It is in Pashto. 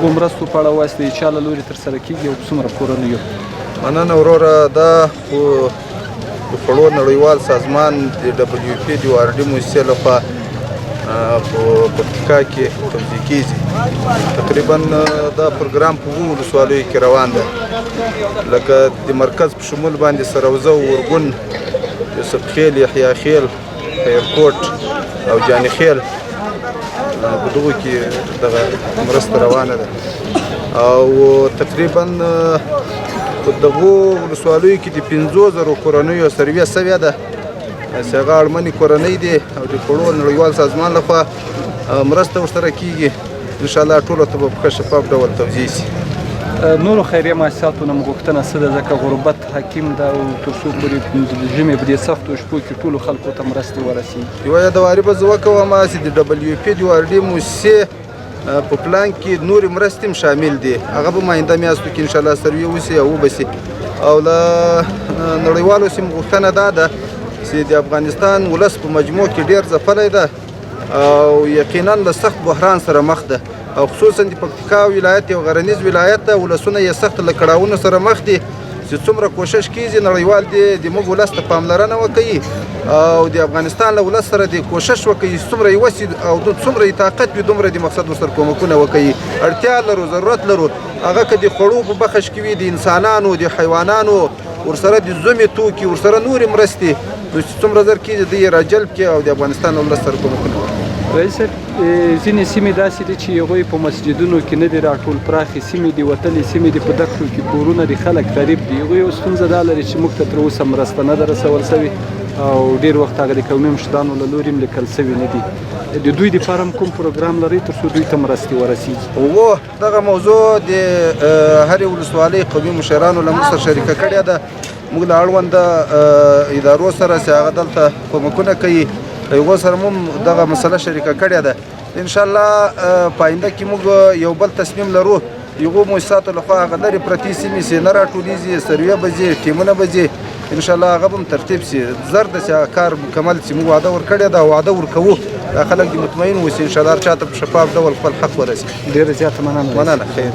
دغو مرستو په اړه ووایاست د چا له لورې ترسره کېږي او په څومره کورنیو؟ مننه وروره. دا خو د خوړو نړیوال سازمان د WFP د URD موسسې لخوا په پکتیکا کې توزیع کېږي. تقریبا دا پروګرام په 7 ولسوالیو کې روان ده، لکه د مرکز په شمول باندې سروزه، ورګون، یوسف خیل، یحیی خیل، خیرکوټ او جاني خیل، په دغو کې دغه مرسته روانه ده. او تقریبا په دغو ولسوالیو کې د 50,000 کورنیو سروې سوې ده، چې هغه اړمنې کورنۍ دي او د خوړو نړیوال سازمان لخوا مرسته ورسره کېږي. انشاءالله ټولو ته به په ښه شفاف ډول توزیع شي. نورو خیریه مؤسساتو نه مو غوښتنه څه ده، ځکه غربت حکیم ده او تر څو پورې د ژمي په دې سختو شپو کې ټولو خلکو ته مرستې ورسېږي. یوه یادواري به زه وکوم چې د WFP د URD موسسې په پلان کې نورې مرستې هم شامل دي، هغه به ماینده میاشتو کې انشاءالله سروې وشي او وبسي. او له نړیوالو سیمو غوښتنه دا ده چې د افغانستان ولس په مجموع کې ډېر ځپلی ده او یقینا له سخت بحران سره مخ ده، او خصوصا د پکتیکا ولایت یو غرنیز ولایت ده، ولسونه یې سخت له کړاوونو سره مخ دي چې څومره کوشش کېږي نړیوال دې د موږ ولس ته پاملرنه وکړي او د افغانستان له ولس سره دې کوشش وکړي څومره یې وسي او څومره یې طاقت وي دومره د مقصد ورسره کومکونه وکړي. اړتیا لرو، ضرورت لرو، هغه که د خوړو په بخش کې وي، د انسانانو، د حیوانانو، ورسره د زومې توکي، ورسره نورې مرستې، نو چې څومره زر کېږي دوی یې راجلب کړي او د افغانستان له ولس سره کومکونه وکړي. رئیس صاحب، ځینې سیمې داسې دي چې هغوی په مسجدونو کې نه دي راټول، پراخې سیمې دي، وتلې سیمې دي، په دښتو کې کورونه دي، خلک غریب دي. هغوی یو ستونزه دا لري چې موږ ته تر اوسه مرسته نه ده رسول سوې او ډېر وخت هغه د قومي مشرانو له لورې هم لیکل سوي نه دي. د دوی دپاره هم کوم پروګرام لرئ تر څو دوی ته مرستې ورسېږي؟ دغه موضوع د هرې ولسوالۍ قومي مشرانو له موږ سره شریکه کړې ده. موږ له اړونده ادارو سره چې هغه دلته کومکونه کوي له هغو سره هم دغه مسله شریکه کړې ده. انشاءالله په آینده کې موږ یو بل تصمیم لرو، یغو مؤسساتو لخوا هغه لرې پرتې سیمې چې نه راټولیږي، سروې به ځي، ټیمونه به ځي، انشاءالله هغه به هم ترتیب شي. زر ده چې هغه کار مکمل چې موږ وعده ورکړې ده او وعده ورکوو، دا خلک دې مطمئن اوسي انشاءالله هر چا ته په شفاف ډول خپل حق ورسي. ډېره زیاته مننه. خیر.